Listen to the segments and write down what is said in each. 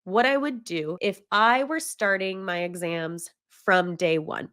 what I would do if I were starting my exams from day one.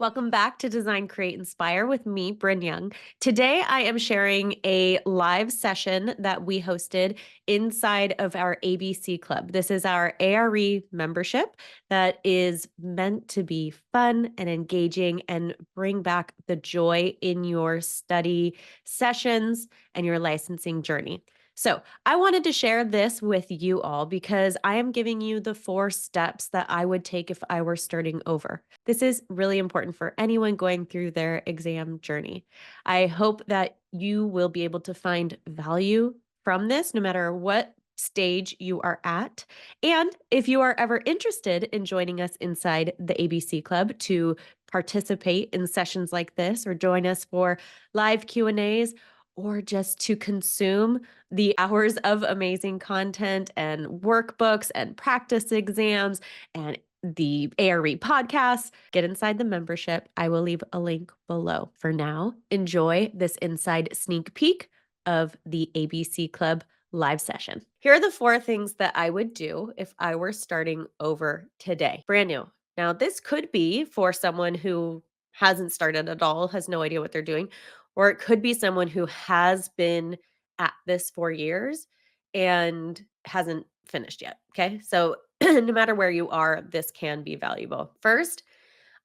Welcome back to Design, Create, Inspire with me, Bryn Young. Today, I am sharing a live session that we hosted inside of our ABC Club. This is our ARE membership that is meant to be fun and engaging and bring back the joy in your study sessions and your licensing journey. So, I wanted to share this with you all because I am giving you the 4 steps that I would take if I were starting over. This is really important for anyone going through their exam journey. I hope that you will be able to find value from this no matter what stage you are at. And if you are ever interested in joining us inside the ABC Club to participate in sessions like this or join us for live Q&As or just to consume the hours of amazing content and workbooks and practice exams and the ARE podcast, get inside the membership. I will leave a link below. For now, enjoy this inside sneak peek of the ABC Club live session. Here are the 4 things that I would do if I were starting over today. Brand new. Now, this could be for someone who hasn't started at all, has no idea what they're doing, or it could be someone who has been at this for years and hasn't finished yet. Okay. So, no matter where you are, this can be valuable. First,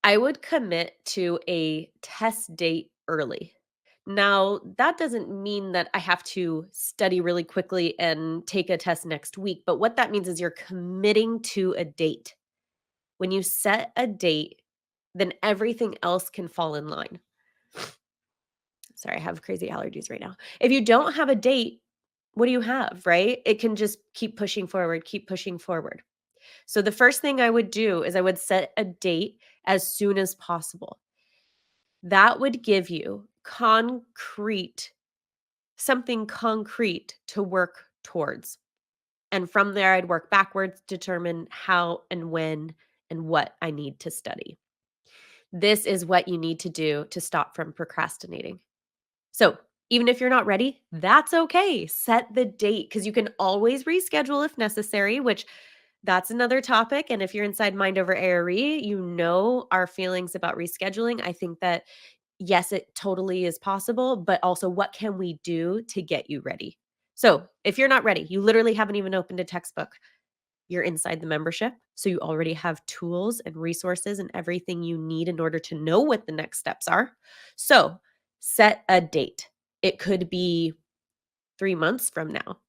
I would commit to a test date early. Now, that doesn't mean that I have to study really quickly and take a test next week, but what that means is you're committing to a date. When you set a date, then everything else can fall in line. Sorry, I have crazy allergies right now. If you don't have a date, what do you have, right? It can just keep pushing forward, keep pushing forward. So the first thing I would do is I would set a date as soon as possible. That would give you something concrete to work towards. And from there, I'd work backwards, determine how and when and what I need to study. This is what you need to do to stop from procrastinating. So, even if you're not ready, that's okay. Set the date because you can always reschedule if necessary, which that's another topic. And if you're inside Mind Over ARE, you know our feelings about rescheduling. I think that yes, it totally is possible, but also what can we do to get you ready? So, if you're not ready, you literally haven't even opened a textbook, you're inside the membership. So, you already have tools and resources and everything you need in order to know what the next steps are. So, set a date. It could be 3 months from now,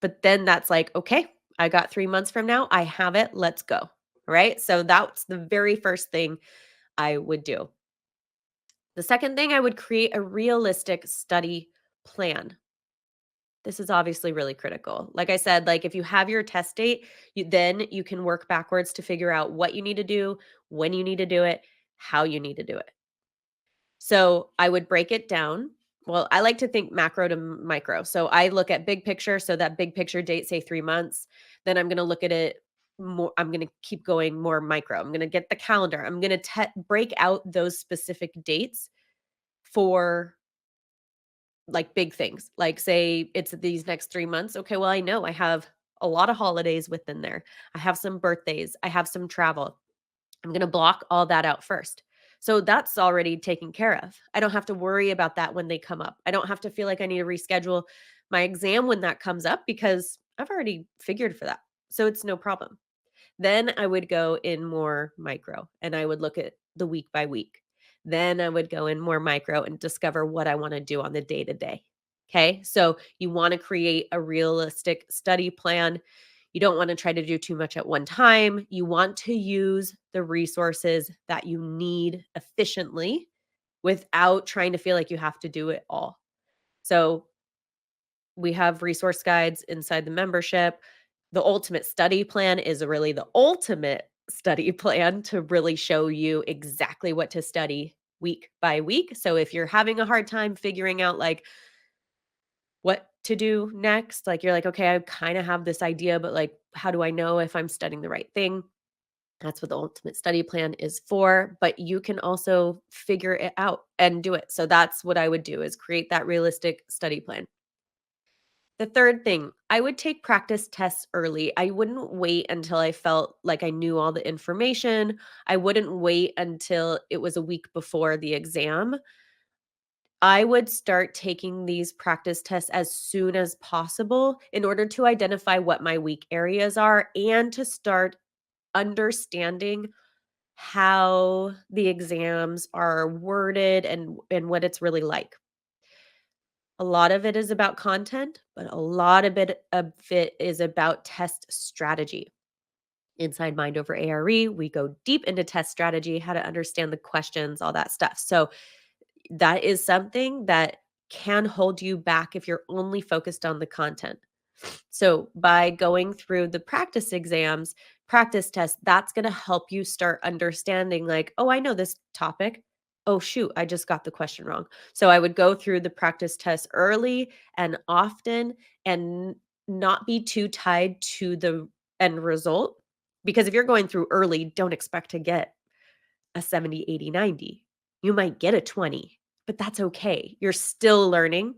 but then that's like, okay, I got 3 months from now. I have it. Let's go. Right. So, that's the very first thing I would do. The second thing, I would create a realistic study plan. This is obviously really critical. Like I said, like if you have your test date, then you can work backwards to figure out what you need to do, when you need to do it, how you need to do it. So I would break it down. Well, I like to think macro to micro. So I look at big picture. So that big picture date, say 3 months, then I'm going to look at it more. I'm going to keep going more micro. I'm going to get the calendar. I'm going to break out those specific dates for like big things. Like say it's these next 3 months. Okay, well I know I have a lot of holidays within there. I have some birthdays, I have some travel. I'm going to block all that out first. So that's already taken care of. I don't have to worry about that when they come up. I don't have to feel like I need to reschedule my exam when that comes up because I've already figured for that. So it's no problem. Then I would go in more micro and I would look at the week by week. Then I would go in more micro and discover what I want to do on the day to day. Okay. So you want to create a realistic study plan. You don't want to try to do too much at one time. You want to use the resources that you need efficiently without trying to feel like you have to do it all. So we have resource guides inside the membership. The ultimate study plan is really the ultimate study plan to really show you exactly what to study week by week. So if you're having a hard time figuring out like what to do next, like you're like, okay, I kind of have this idea, but like, how do I know if I'm studying the right thing? That's what the ultimate study plan is for, but you can also figure it out and do it. So that's what I would do is create that realistic study plan. The third thing, I would take practice tests early. I wouldn't wait until I felt like I knew all the information. I wouldn't wait until it was a week before the exam. I would start taking these practice tests as soon as possible in order to identify what my weak areas are and to start understanding how the exams are worded and what it's really like. A lot of it is about content, but a lot of it is about test strategy. Inside Mind Over ARE, we go deep into test strategy, how to understand the questions, all that stuff. So that is something that can hold you back if you're only focused on the content. So, by going through the practice exams, practice tests, that's going to help you start understanding, like, oh, I know this topic. Oh, shoot, I just got the question wrong. So, I would go through the practice tests early and often and not be too tied to the end result. Because if you're going through early, don't expect to get a 70, 80, 90. You might get a 20, but that's okay. You're still learning.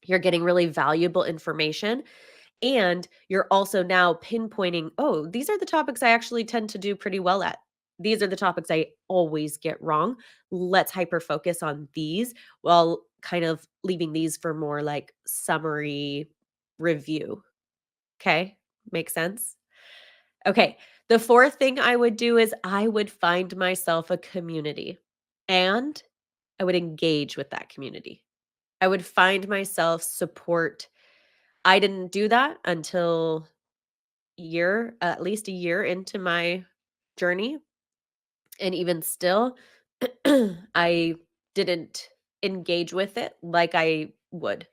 You're getting really valuable information and you're also now pinpointing, oh, these are the topics I actually tend to do pretty well at. These are the topics I always get wrong. Let's hyper focus on these while kind of leaving these for more like summary review. Okay. Makes sense? Okay. The fourth thing I would do is I would find myself a community and I would engage with that community. I would find myself support. I didn't do that until at least a year into my journey, and even still, I didn't engage with it like I would.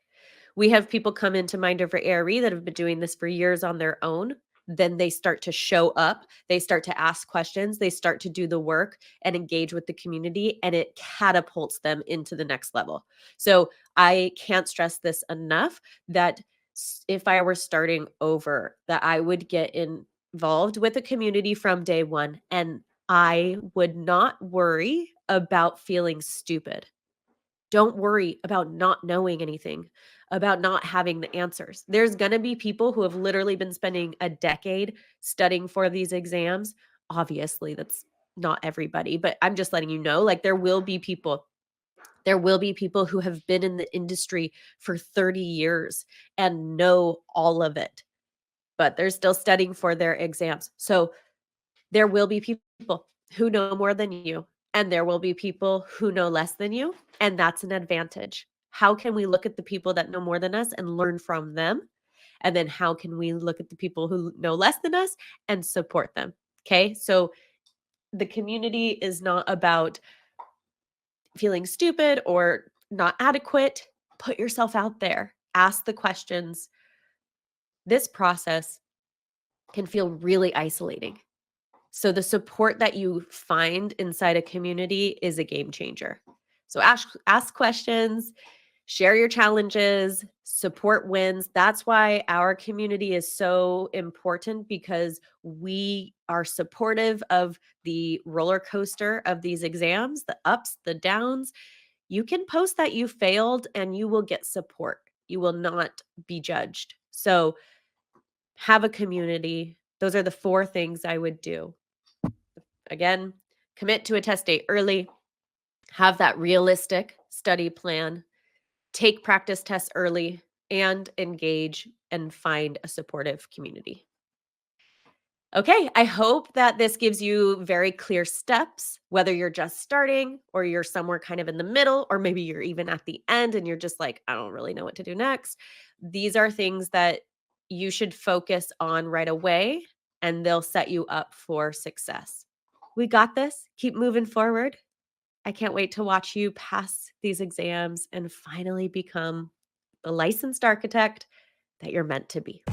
We have people come into Mind Over ARE that have been doing this for years on their own. Then they start to show up, they start to ask questions, they start to do the work and engage with the community, and it catapults them into the next level. So I can't stress this enough that if I were starting over, that I would get involved with the community from day one, and I would not worry about feeling stupid. Don't worry about not knowing anything, about not having the answers. There's gonna be people who have literally been spending a decade studying for these exams. Obviously, that's not everybody, but I'm just letting you know, like, there will be people who have been in the industry for 30 years and know all of it, but they're still studying for their exams. So there will be people who know more than you, and there will be people who know less than you, and that's an advantage. How can we look at the people that know more than us and learn from them? And then how can we look at the people who know less than us and support them? Okay. So the community is not about feeling stupid or not adequate. Put yourself out there, ask the questions. This process can feel really isolating. So the support that you find inside a community is a game changer. So ask questions, share your challenges, support wins. That's why our community is so important because we are supportive of the roller coaster of these exams, the ups, the downs. You can post that you failed and you will get support. You will not be judged. So have a community. Those are the four things I would do. Again, commit to a test date early, have that realistic study plan, take practice tests early, and engage and find a supportive community. Okay, I hope that this gives you very clear steps, whether you're just starting or you're somewhere kind of in the middle, or maybe you're even at the end and you're just like, I don't really know what to do next. These are things that you should focus on right away, and they'll set you up for success. We got this. Keep moving forward. I can't wait to watch you pass these exams and finally become the licensed architect that you're meant to be.